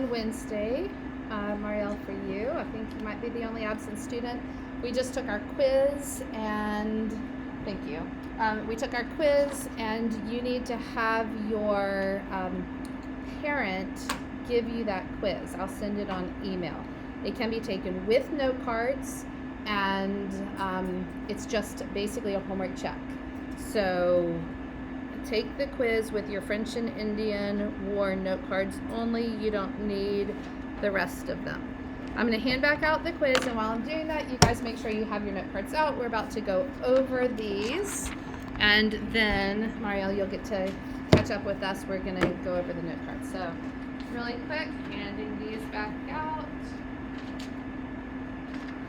on Wednesday, Marielle, for you. I think you might be the only absent student. We just took our quiz and thank you. We took our quiz and you need to have your parent give you that quiz. I'll send it on email. It can be taken with note cards and it's just basically a homework check. So take the quiz with your French and Indian War note cards only. You don't need the rest of them. I'm going to hand back out the quiz, and while I'm doing that, you guys make sure you have your note cards out. We're about to go over these, and then, Marielle, you'll get to catch up with us. We're going to go over the note cards. So, really quick, handing these back out.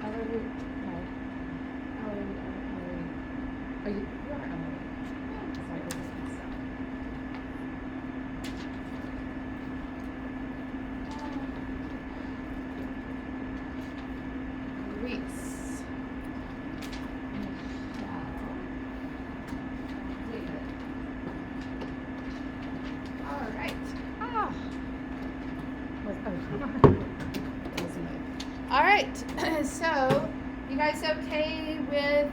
Are you? So, you guys okay with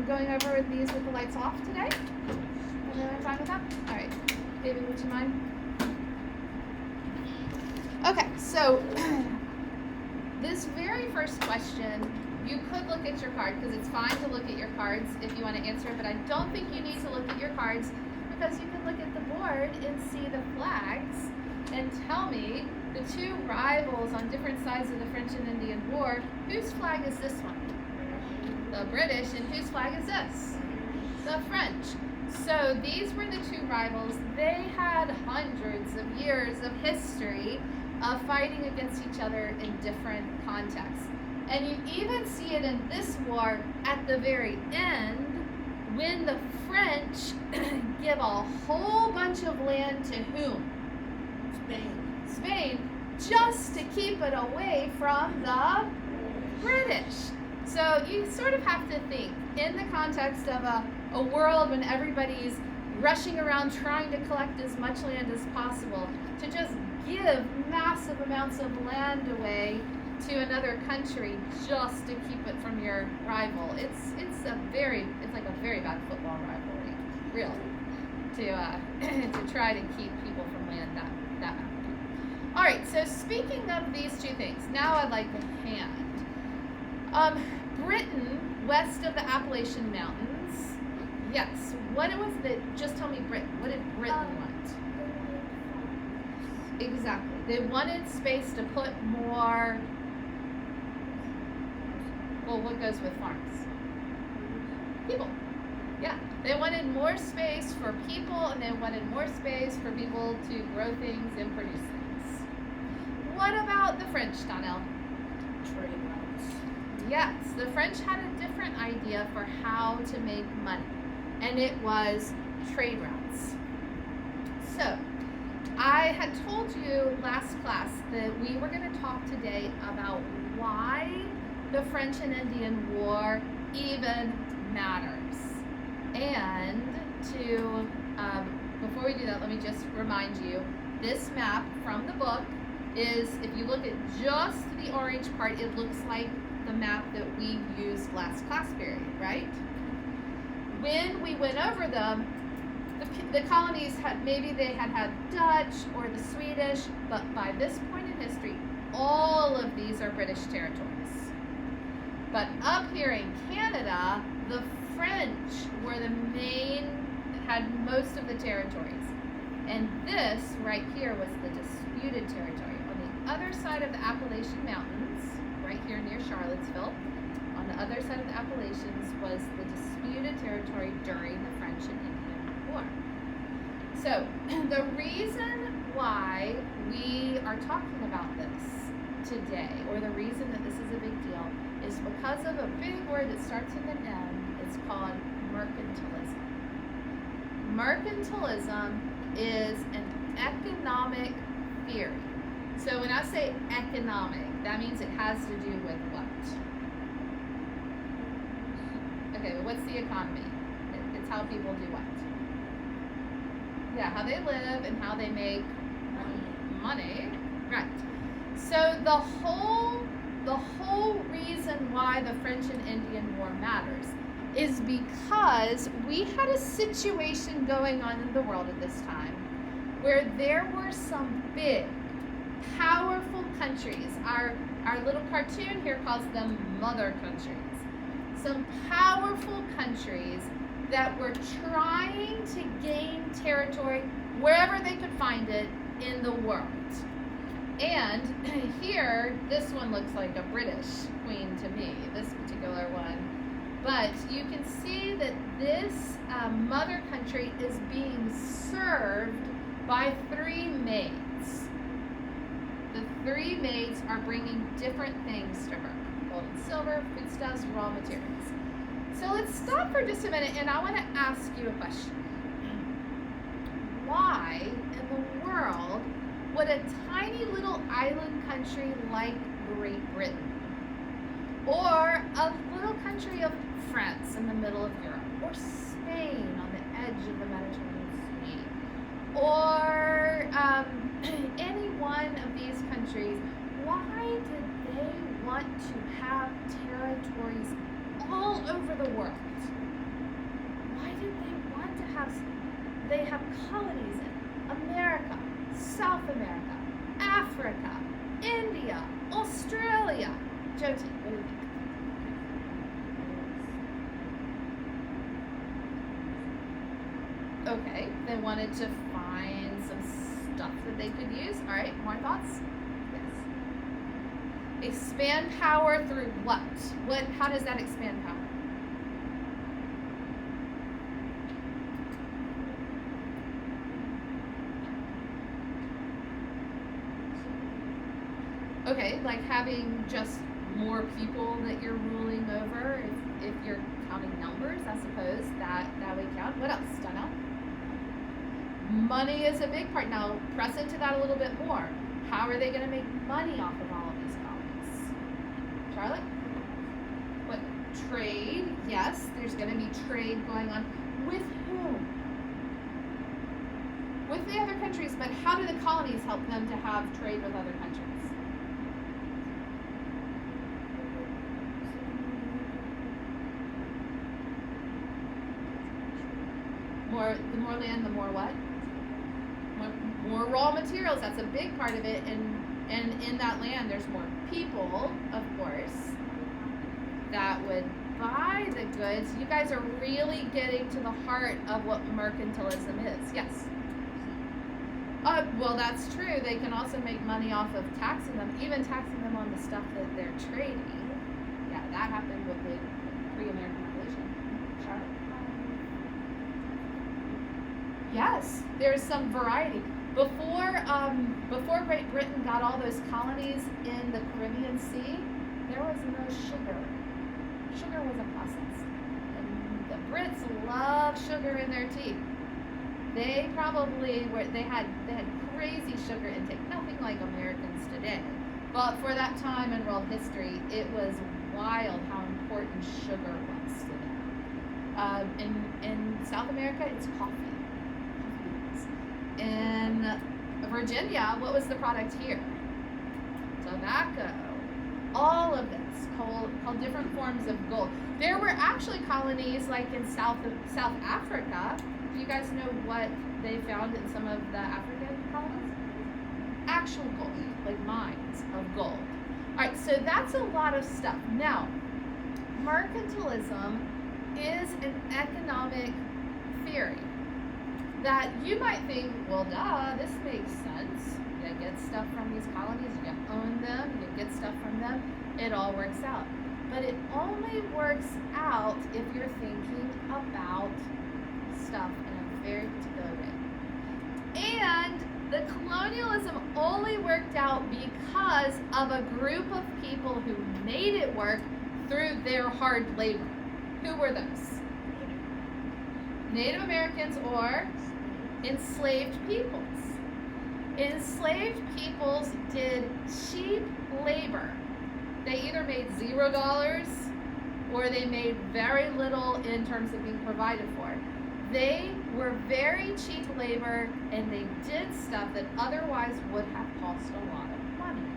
going over these with the lights off today? Everyone fine with that? All right. David, would you mind? Okay, so this very first question, you could look at your card because it's fine to look at your cards if you want to answer it, but I don't think you need to look at your cards because you can look at the board and see the flags and tell me the two rivals on different sides of the French and Indian War, whose flag is this one? The British, and whose flag is this? The French. So these were the two rivals. They had hundreds of years of history of fighting against each other in different contexts. And you even see it in this war at the very end when the French give a whole bunch of land to whom? Spain, just to keep it away from the British. So you sort of have to think in the context of a world when everybody's rushing around trying to collect as much land as possible, to just give massive amounts of land away to another country just to keep it from your rival. It's like a very bad football rivalry, really, to try to keep people from land that bad. All right, so speaking of these two things, now I'd like to hand. Britain, west of the Appalachian Mountains. Yes. What was the? Just tell me, Britain. What did Britain want? Exactly. They wanted space to put more. Well, what goes with farms? People. Yeah. They wanted more space for people, and they wanted more space for people to grow things and produce things. What about the French, Donnell? Trade routes. Yes, the French had a different idea for how to make money, and it was trade routes. So, I had told you last class that we were going to talk today about why the French and Indian War even matters. And before we do that, let me just remind you, this map from the book is, if you look at just the orange part, it looks like the map that we used last class period, right? When we went over them, the colonies maybe they had Dutch or the Swedish, but by this point in history, all of these are British territories. But up here in Canada, the French were had most of the territories. And this right here was the disputed territory. On the other side of the Appalachian Mountains, right here near Charlottesville, on the other side of the Appalachians was the disputed territory during the French and Indian War. So the reason why we are talking about this today, or the reason that this is a big deal, is because of a big word that starts with an M. It's called mercantilism. Mercantilism is an economic theory. So when I say economic, that means it has to do with what? Okay, well, what's the economy? It's how people do what? Yeah, how they live and how they make money. Right. So the whole reason why the French and Indian War matters is because we had a situation going on in the world at this time where there were some big, powerful countries. Our little cartoon here calls them mother countries. Some powerful countries that were trying to gain territory wherever they could find it in the world. And here, this one looks like a British queen to me, this particular one. But you can see that this mother country is being served by 3 maids. The 3 maids are bringing different things to her: gold and silver, foodstuffs, raw materials. So let's stop for just a minute, and I want to ask you a question. Why in the world would a tiny little island country like Great Britain, or a little country of France in the middle of Europe, or Spain on the edge of the Mediterranean Sea, or any one of these countries, why did they want to have territories all over the world? Why did they want to have, they have colonies in America, South America, Africa, India, Australia? Jyoti, what do you think? Okay, they wanted to find some stuff that they could use. All right, more thoughts? Yes. Expand power through what? How does that expand power? Okay, like having just more people that you're ruling over. If you're counting numbers, I suppose that would count. What else, Donnell? Money is a big part. Now, press into that a little bit more. How are they going to make money off of all of these colonies? Charlotte? What? Trade? Yes, there's going to be trade going on. With whom? With the other countries, but how do the colonies help them to have trade with other countries? The more land, the more what? More raw materials. That's a big part of it. And in that land, there's more people, of course, that would buy the goods. You guys are really getting to the heart of what mercantilism is. Yes? Well, that's true. They can also make money off of taxing them, even taxing them on the stuff that they're trading. Yeah, that happened with the pre-American Revolution. Charlotte? Yes, there's some variety. Before Great Britain got all those colonies in the Caribbean Sea, there was no sugar. Sugar wasn't processed. And the Brits love sugar in their tea. They had crazy sugar intake, nothing like Americans today. But for that time in world history, it was wild how important sugar was to them. In South America, it's coffee. In Virginia, what was the product here? Tobacco. All of this called different forms of gold. There were actually colonies like in South Africa. Do you guys know what they found in some of the African colonies? Actual gold, like mines of gold. All right, so that's a lot of stuff. Now, mercantilism is an economic theory that you might think, well, duh, this makes sense. You get stuff from these colonies, you own them, you get stuff from them, it all works out. But it only works out if you're thinking about stuff in a very particular way. And the colonialism only worked out because of a group of people who made it work through their hard labor. Who were those? Native Americans or enslaved peoples. Enslaved peoples did cheap labor. They either made $0 or they made very little in terms of being provided for. They were very cheap labor and they did stuff that otherwise would have cost a lot of money.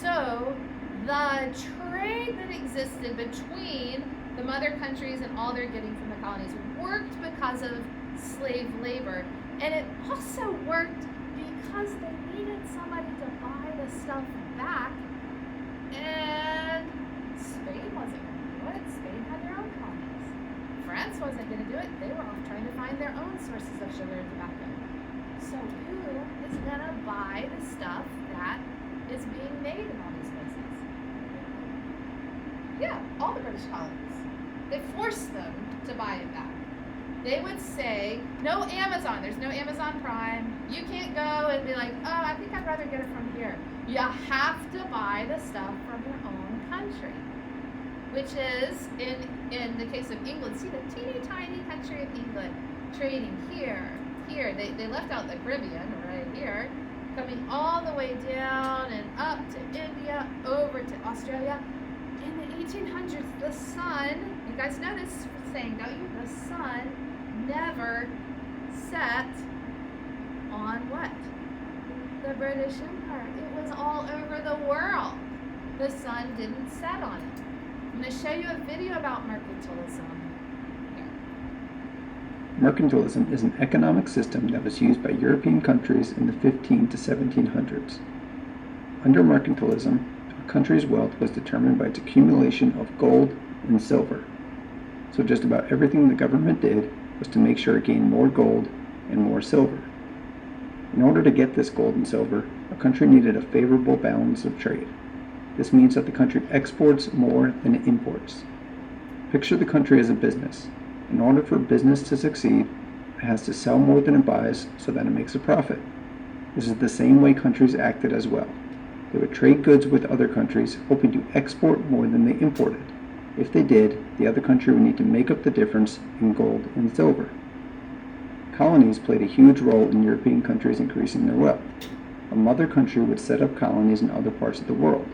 So the trade that existed between the mother countries and all they're getting from the colonies worked because of slave labor. And it also worked because they needed somebody to buy the stuff back. And Spain wasn't going to do it. Spain had their own colonies. France wasn't going to do it. They were off trying to find their own sources of sugar and tobacco. So who is going to buy the stuff that is being made in all these places? Yeah, all the British colonies. They forced them to buy it back. They would say, no Amazon, there's no Amazon Prime. You can't go and be like, oh, I think I'd rather get it from here. You have to buy the stuff from your own country. Which is, in the case of England, see the teeny tiny country of England, trading here. They left out the Caribbean right here, coming all the way down and up to India, over to Australia. In the 1800s, the sun, you guys know this saying, don't you? The sun never set on what? The British Empire. It was all over the world. The sun didn't set on it. I'm going to show you a video about mercantilism. Mercantilism is an economic system that was used by European countries in the 15 to 1700s. Under mercantilism, a country's wealth was determined by its accumulation of gold and silver. So just about everything the government did was to make sure it gained more gold and more silver. In order to get this gold and silver, a country needed a favorable balance of trade. This means that the country exports more than it imports. Picture the country as a business. In order for a business to succeed, it has to sell more than it buys so that it makes a profit. This is the same way countries acted as well. They would trade goods with other countries, hoping to export more than they imported. If they did, the other country would need to make up the difference in gold and silver. Colonies played a huge role in European countries increasing their wealth. A mother country would set up colonies in other parts of the world.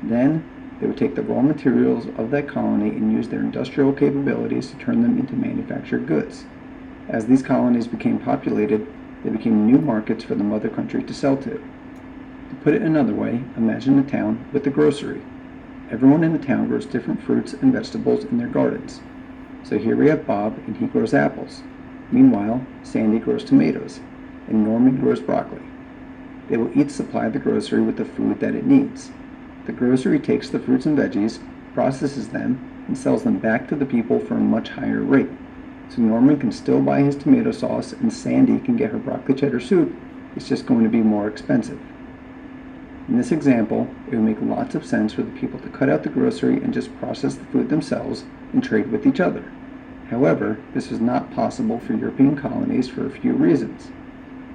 Then, they would take the raw materials of that colony and use their industrial capabilities to turn them into manufactured goods. As these colonies became populated, they became new markets for the mother country to sell to. To put it another way, imagine a town with a grocery. Everyone in the town grows different fruits and vegetables in their gardens. So here we have Bob, and he grows apples. Meanwhile, Sandy grows tomatoes, and Norman grows broccoli. They will each supply the grocery with the food that it needs. The grocery takes the fruits and veggies, processes them, and sells them back to the people for a much higher rate. So Norman can still buy his tomato sauce and Sandy can get her broccoli cheddar soup. It's just going to be more expensive. In this example, it would make lots of sense for the people to cut out the grocery and just process the food themselves and trade with each other. However, this was not possible for European colonies for a few reasons.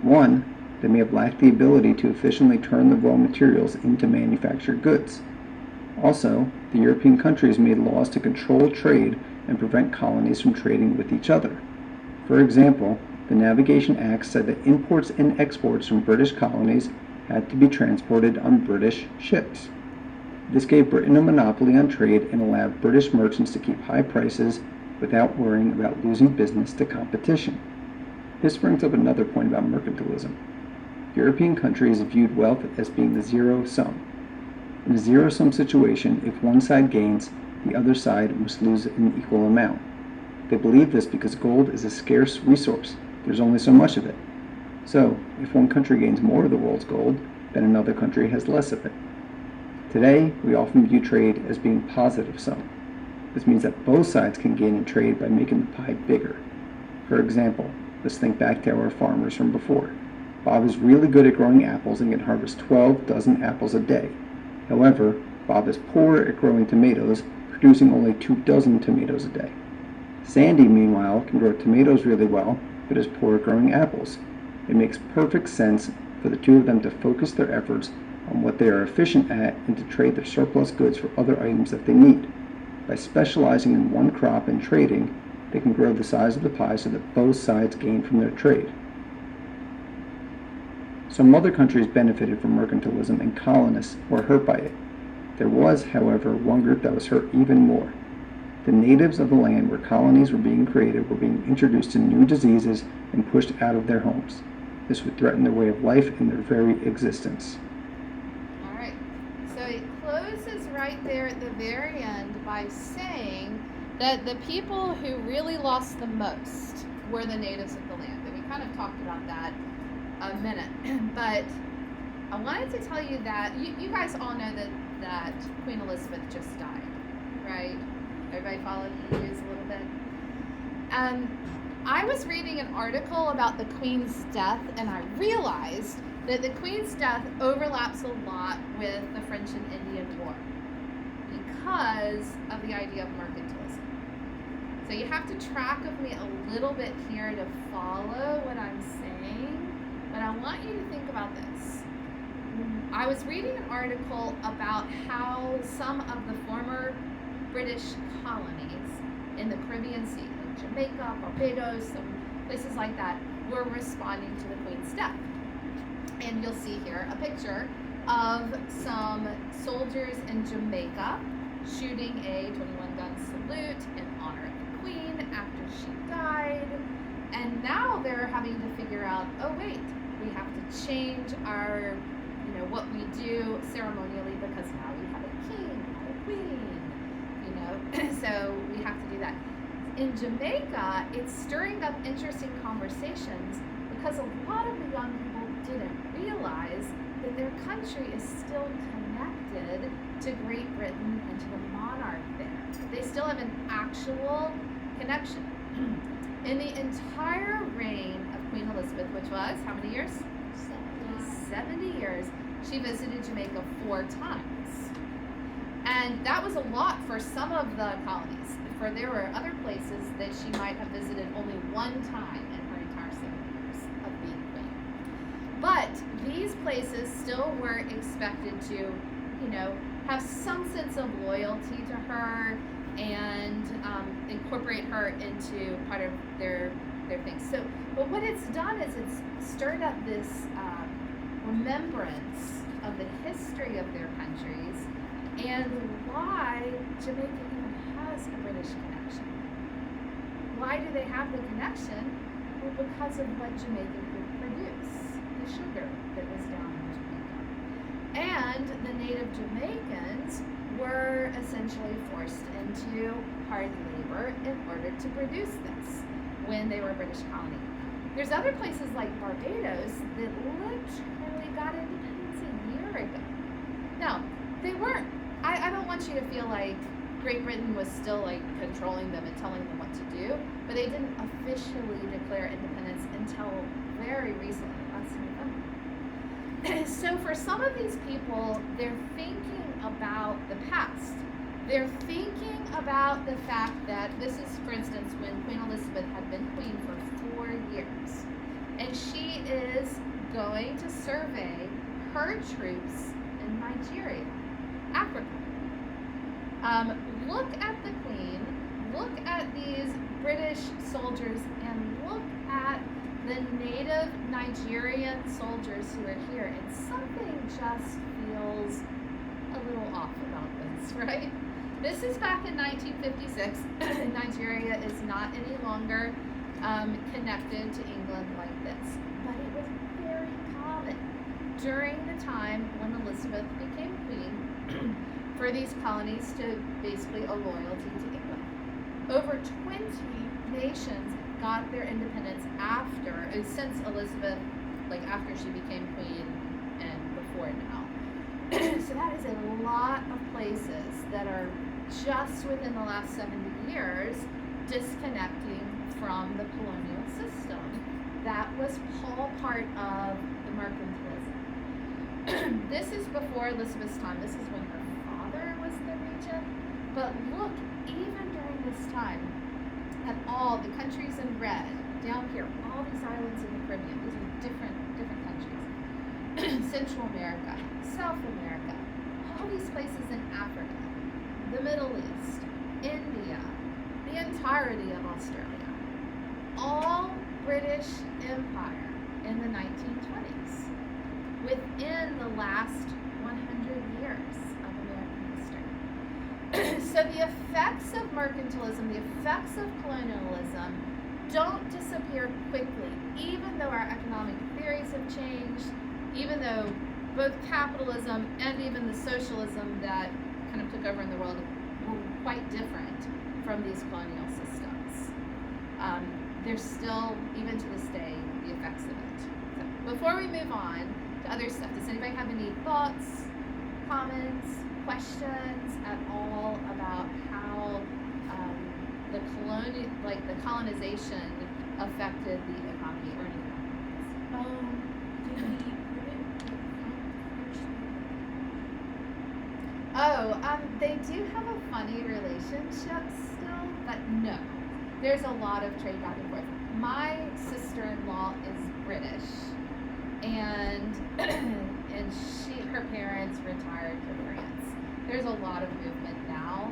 One, they may have lacked the ability to efficiently turn the raw materials into manufactured goods. Also, the European countries made laws to control trade and prevent colonies from trading with each other. For example, the Navigation Act said that imports and exports from British colonies had to be transported on British ships. This gave Britain a monopoly on trade and allowed British merchants to keep high prices without worrying about losing business to competition. This brings up another point about mercantilism. European countries viewed wealth as being the zero sum. In a zero-sum situation, if one side gains, the other side must lose an equal amount. They believe this because gold is a scarce resource. There's only so much of it. So, if one country gains more of the world's gold, then another country has less of it. Today, we often view trade as being positive sum. This means that both sides can gain in trade by making the pie bigger. For example, let's think back to our farmers from before. Bob is really good at growing apples and can harvest 12 dozen apples a day. However, Bob is poor at growing tomatoes, producing only 2 dozen tomatoes a day. Sandy, meanwhile, can grow tomatoes really well, but is poor at growing apples. It makes perfect sense for the two of them to focus their efforts on what they are efficient at and to trade their surplus goods for other items that they need. By specializing in one crop and trading, they can grow the size of the pie so that both sides gain from their trade. Some other countries benefited from mercantilism and colonists were hurt by it. There was, however, one group that was hurt even more. The natives of the land where colonies were being created were being introduced to new diseases and pushed out of their homes. This would threaten their way of life and their very existence. Alright, so it closes right there at the very end by saying that the people who really lost the most were the natives of the land. And we kind of talked about that a minute. But I wanted to tell you that you guys all know that Queen Elizabeth just died, right? Everybody followed the news a little bit? I was reading an article about the Queen's death, and I realized that the Queen's death overlaps a lot with the French and Indian War because of the idea of mercantilism. So you have to track with me a little bit here to follow what I'm saying, but I want you to think about this. I was reading an article about how some of the former British colonies in the Caribbean Sea, like Jamaica, Barbados, some places like that, were responding to the Queen's death. And you'll see here a picture of some soldiers in Jamaica shooting a 21-gun salute in honor of the Queen after she died. And now they're having to figure out, oh wait, we have to change our, what we do ceremonially because now we have a king, not a queen, so we have to do that. In Jamaica, it's stirring up interesting conversations because a lot of the young people didn't realize that their country is still connected to Great Britain and to the monarch there. They still have an actual connection. In the entire reign of Queen Elizabeth, which was how many years? 70 years, she visited Jamaica 4 times. And that was a lot for some of the colonies, for there were other places that she might have visited only 1 time in her entire 7 years of being queen. But these places still were expected to, have some sense of loyalty to her and incorporate her into part of their things. So, but what it's done is it's stirred up this remembrance of the history of their countries and why Jamaica even has a British connection. Why do they have the connection? Well, because of what Jamaica could produce, the sugar that was down in Jamaica. And the native Jamaicans were essentially forced into hard labor in order to produce this when they were a British colony. There's other places like Barbados that literally got independence a year ago. Now, they weren't, I don't want you to feel like Great Britain was still like controlling them and telling them what to do, but they didn't officially declare independence until very recently, last November. So for some of these people, they're thinking about the past. They're thinking about the fact that this is, for instance, when Queen Elizabeth had been queen for 4 years, and she is going to survey her troops in Nigeria, Africa. Look at the Queen, look at these British soldiers, and look at the native Nigerian soldiers who are here, and something just feels a little off about this, right? This is back in 1956. Nigeria is not any longer connected to England like this, but it was very common during the time when Elizabeth became queen for these colonies to basically owe loyalty to England. Over 20 nations got their independence since Elizabeth, like after she became queen and before now. So that is a lot of places that are just within the last 70 years disconnecting from the colonial system. That was all part of the mercantilism. This is before Elizabeth's time. This is when her father was the regent. But look, even during this time, at all the countries in red, down here, all these islands in the Caribbean, these are different countries. Central America, South America, all these places in Africa, the Middle East, India, the entirety of Australia, all British Empire in the 1920s, within the last 100 years of American history. So the effects of mercantilism, the effects of colonialism don't disappear quickly, even though our economic theories have changed, even though both capitalism and even the socialism that kind of took over in the world were quite different from these colonial systems. There's still, even to this day, the effects of it. So before we move on to other stuff, does anybody have any thoughts, comments, questions at all about how the colonization affected the economy or anything? They do have a funny relationship still, but no. There's a lot of trade back and forth. My sister-in-law is British, and her parents retired to France. There's a lot of movement now.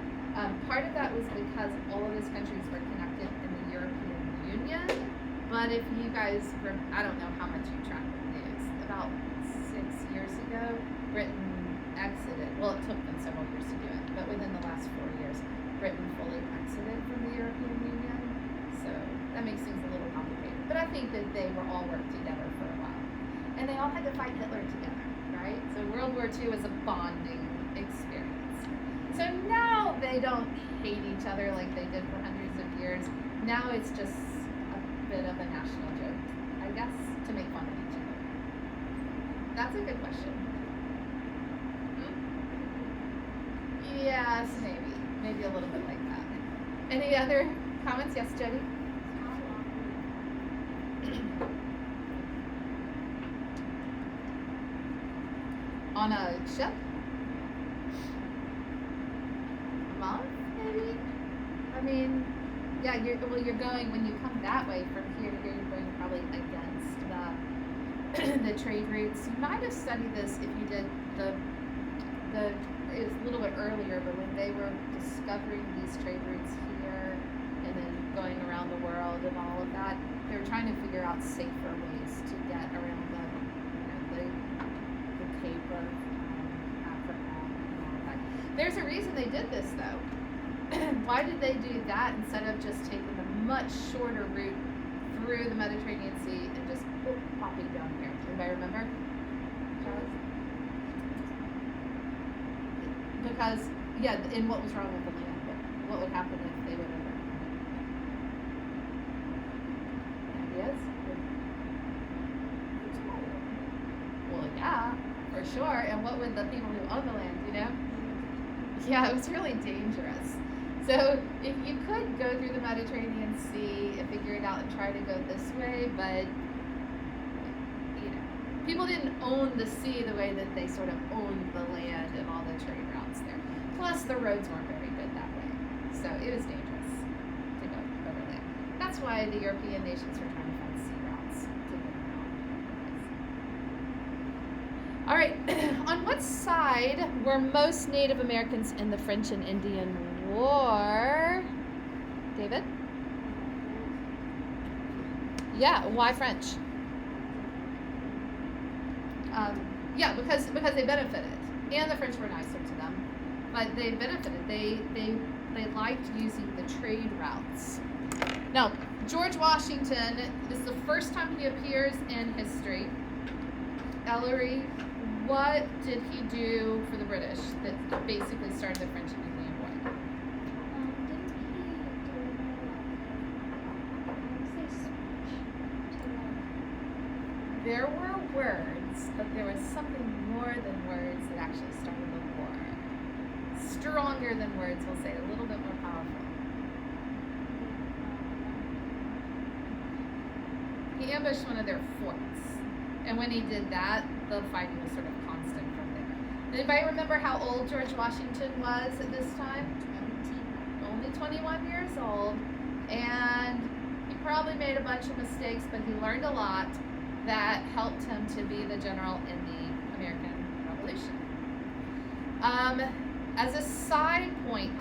Part of that was because all of those countries were connected in the European Union. But if you guys, I don't know how much you track the news. About 6 years ago, Britain exited. Well, it took them several years to do it, but within the last 4 years, Britain fully exited from the European Union. So that makes things a little complicated. But I think that they were all worked together for a while. And they all had to fight Hitler together, right? So World War II was a bonding experience. So now they don't hate each other like they did for hundreds of years. Now it's just a bit of a national joke, I guess, to make fun of each other. That's a good question. Yes, maybe a little bit like that. Any other comments? Yes, Jody? On a ship? A month, maybe? I mean, yeah, you're going, when you come that way from here to here, you're going probably against the trade routes. You might have studied this if you did it was a little bit earlier, but when they were discovering these trade routes here and then going around the world and all of that, they were trying to figure out safer ways to get around the Cape of Africa and all of that. There's a reason they did this, though. Why did they do that instead of just taking the much shorter route through the Mediterranean Sea and just popping down here? Anybody remember? Charles? Because, yeah, and what was wrong with the land? What would happen if they went over? Ideas? Well, yeah, for sure. And what would the people who own the land, Yeah, it was really dangerous. So if you could go through the Mediterranean Sea and figure it out and try to go this way, but people didn't own the sea the way that they sort of owned the land and all the trade routes there. Plus, the roads weren't very good that way. So it was dangerous to go over there. That's why the European nations were trying to find sea routes to get around. All right, on what side were most Native Americans in the French and Indian War? David? Yeah, why French? Yeah, because they benefited, and the French were nicer to them, but they benefited. They liked using the trade routes. Now, George Washington, this is the first time he appears in history. Ellery, what did he do for the British that basically started the French and Indian War? There were words, but there was something more than words that actually started the war. Stronger than words, we'll say, a little bit more powerful. He ambushed one of their forts, and when he did that, the fighting was sort of constant from there. Anybody remember how old George Washington was at this time? Only 21 years old, and he probably made a bunch of mistakes, but he learned a lot that helped him to be the general in the American Revolution. As a side point,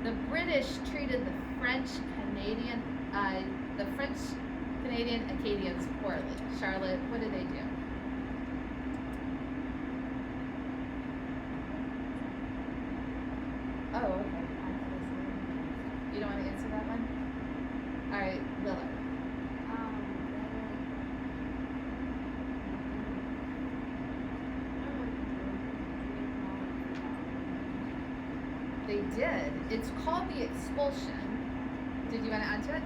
the British treated the French Canadian Acadians poorly. Charlotte, what did they do? Oh, okay. You don't want to answer that one? All right, Willard. they did. It's called the expulsion. Did you want to add to it?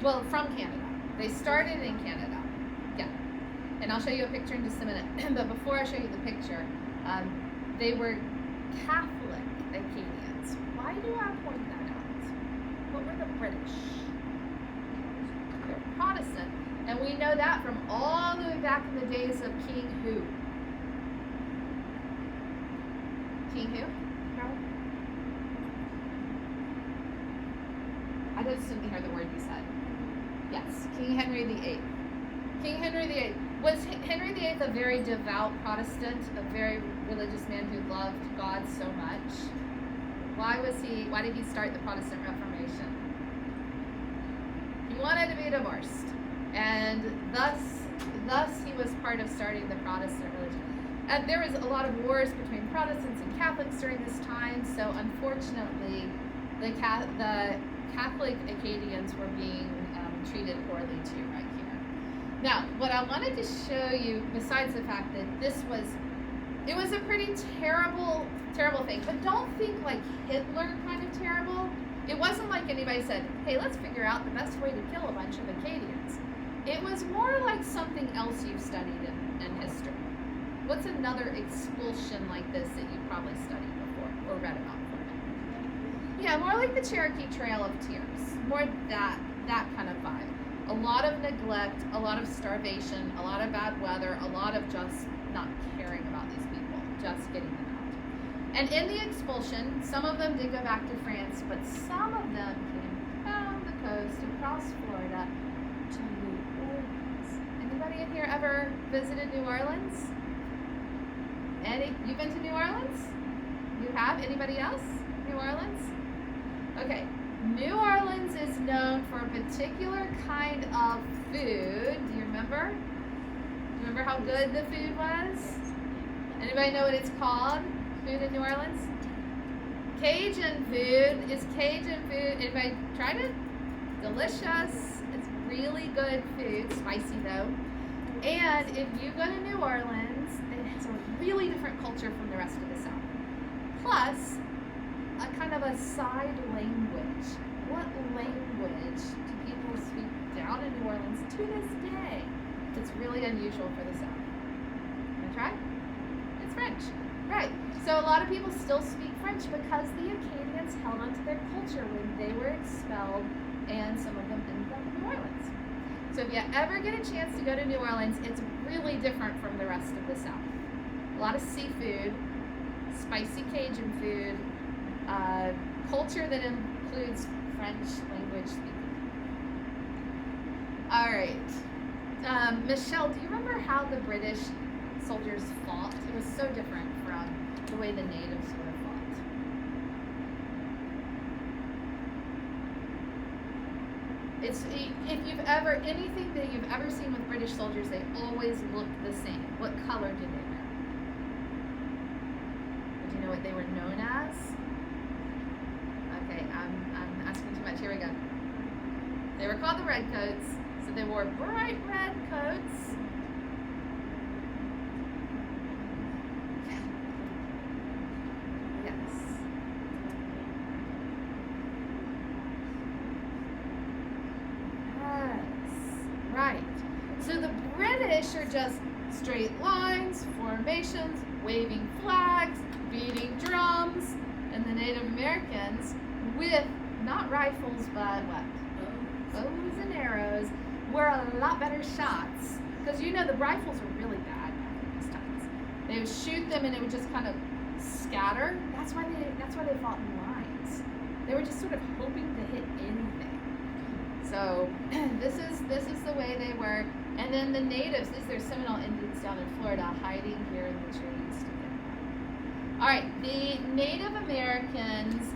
Well, from Canada. They started in Canada. Yeah. And I'll show you a picture in just a minute. But before I show you the picture, they were Catholic Acadians. Why do I point that out? What were the British? They're Protestant. And we know that from all the way back in the days of King who? King who? I just didn't hear the word you said. Yes, King Henry VIII. King Henry VIII. Was Henry VIII a very devout Protestant, a very religious man who loved God so much? Why did he start the Protestant Reformation? He wanted to be divorced. And thus he was part of starting the Protestant religion. And there was a lot of wars between Protestants and Catholics during this time, so unfortunately the Catholic Acadians were being treated poorly too right here. Now, what I wanted to show you, besides the fact that it was a pretty terrible thing, but don't think like Hitler kind of terrible. It wasn't like anybody said, hey, let's figure out the best way to kill a bunch of Acadians. It was more like something else you've studied in history. What's another expulsion like this that you've probably studied before or read about before? Yeah, more like the Cherokee Trail of Tears. More that kind of vibe. A lot of neglect, a lot of starvation, a lot of bad weather, a lot of just not caring about these people, just getting them out. And in the expulsion, some of them did go back to France, but some of them came down the coast across Florida to New Orleans. Anybody in here ever visited New Orleans? You've been to New Orleans? You have? Anybody else? New Orleans? Okay. New Orleans is known for a particular kind of food. Do you remember? Do you remember how good the food was? Anybody know what it's called? Food in New Orleans? Cajun food. It's Cajun food. Anybody tried it? Delicious. It's really good food. Spicy though. And if you go to New Orleans, it has a really different culture from the rest of the South. Plus, a kind of a side language. What language do people speak down in New Orleans to this day? It's really unusual for the South. Wanna try? It's French. Right. So a lot of people still speak French because the Acadians held onto their culture when they were expelled, and some of them ended up in New Orleans. So if you ever get a chance to go to New Orleans, it's really different from the rest of the South. A lot of seafood, spicy Cajun food, culture that includes French language speaking. All right. Michelle, do you remember how the British soldiers fought? It was so different from the way the natives would have fought. If you've ever, anything that you've ever seen with British soldiers, they always look the same. What color did they wear? Do you know what they were known as? Okay, I'm asking too much. Here we go. They were called the Redcoats, so they wore bright red coats. Yes. Right. So the British are just straight lines, formations, waving flags, beating drums, and the Native Americans with not rifles but what? Bows and arrows were a lot better shots because you know the rifles were really bad back in these times. They would shoot them and it would just kind of scatter. That's why they fought in lines. They were just sort of hoping to hit anything. So this is the way they were. And then the natives, these are Seminole Indians down in Florida, hiding here in the trees to get them. All right, the Native Americans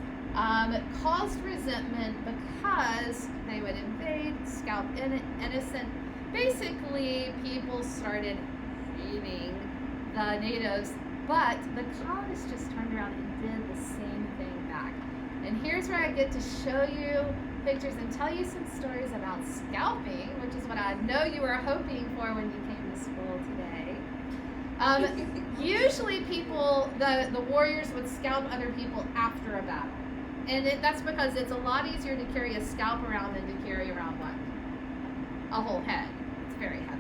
caused resentment because they would invade, scalp innocent. Basically, people started hating the natives, but the colonists just turned around and did the same thing back. And here's where I get to show you pictures and tell you some stories about scalping, which is what I know you were hoping for when you came to school today. Usually people, the warriors would scalp other people after a battle. And that's because it's a lot easier to carry a scalp around than to carry around what? A whole head. It's very heavy.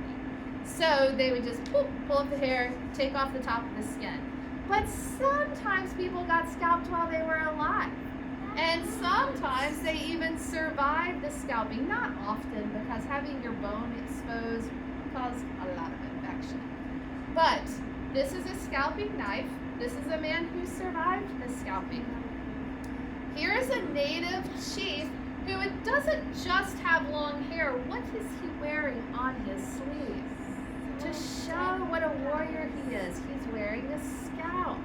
So they would just pull up the hair, take off the top of the skin. But sometimes people got scalped while they were alive. And sometimes they even survived the scalping. Not often, because having your bone exposed caused a lot of infection. But this is a scalping knife. This is a man who survived the scalping. Here is a native chief who doesn't just have long hair. What is he wearing on his sleeve? To show what a warrior he is, he's wearing a scalp.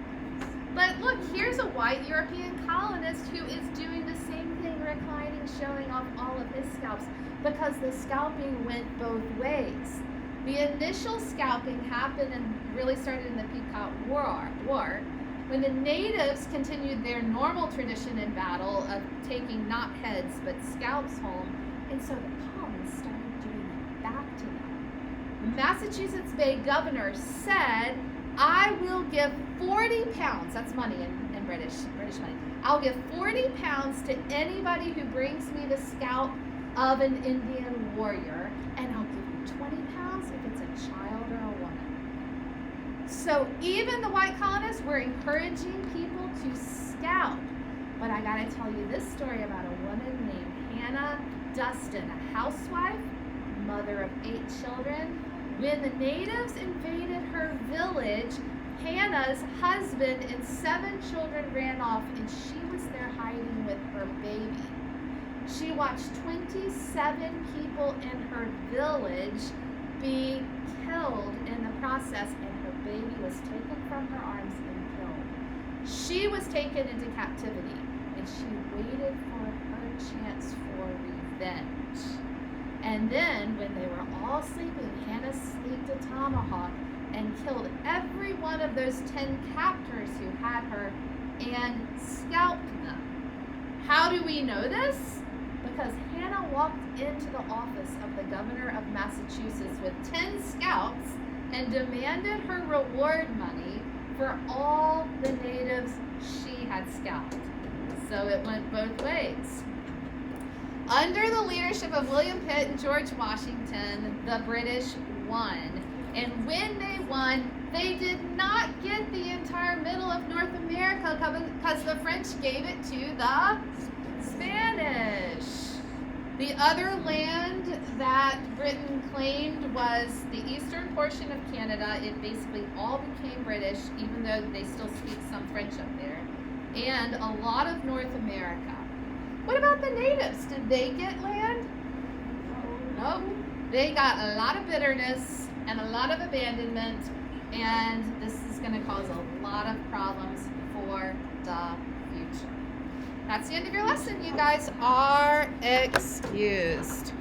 But look, here's a white European colonist who is doing the same thing, reclining, showing off all of his scalps, because the scalping went both ways. The initial scalping happened and really started in the Pequot War, when the natives continued their normal tradition in battle of taking not heads but scalps home, and so the colonists started doing it back to them. The Massachusetts Bay governor said, I will give 40 pounds, that's money in British money, I'll give 40 pounds to anybody who brings me the scalp of an Indian warrior, and I'll give you 20 pounds if it's a child or a woman. So even the white colonists were encouraging people to scalp. But I gotta tell you this story about a woman named Hannah Dustin, a housewife, mother of 8 children. When the natives invaded her village, Hannah's husband and 7 children ran off, and she was there hiding with her baby. She watched 27 people in her village be killed in the process, and her baby was taken from her arms and killed. She was taken into captivity, and she waited for her chance for revenge. And then, when they were all sleeping, Hannah sneaked a tomahawk and killed every one of those 10 captors who had her and scalped them. How do we know this? Because Hannah walked into the office of the governor of Massachusetts with 10 scalps and demanded her reward money for all the natives she had scalped. So it went both ways. Under the leadership of William Pitt and George Washington, the British won. And when they won, they did not get the entire middle of North America because the French gave it to the Spanish. The other land that Britain claimed was the eastern portion of Canada. It basically all became British, even though they still speak some French up there, and a lot of North America. What about the natives? Did they get land? No. They got a lot of bitterness and a lot of abandonment, and this is going to cause a lot of problems for the future. That's the end of your lesson. You guys are excused.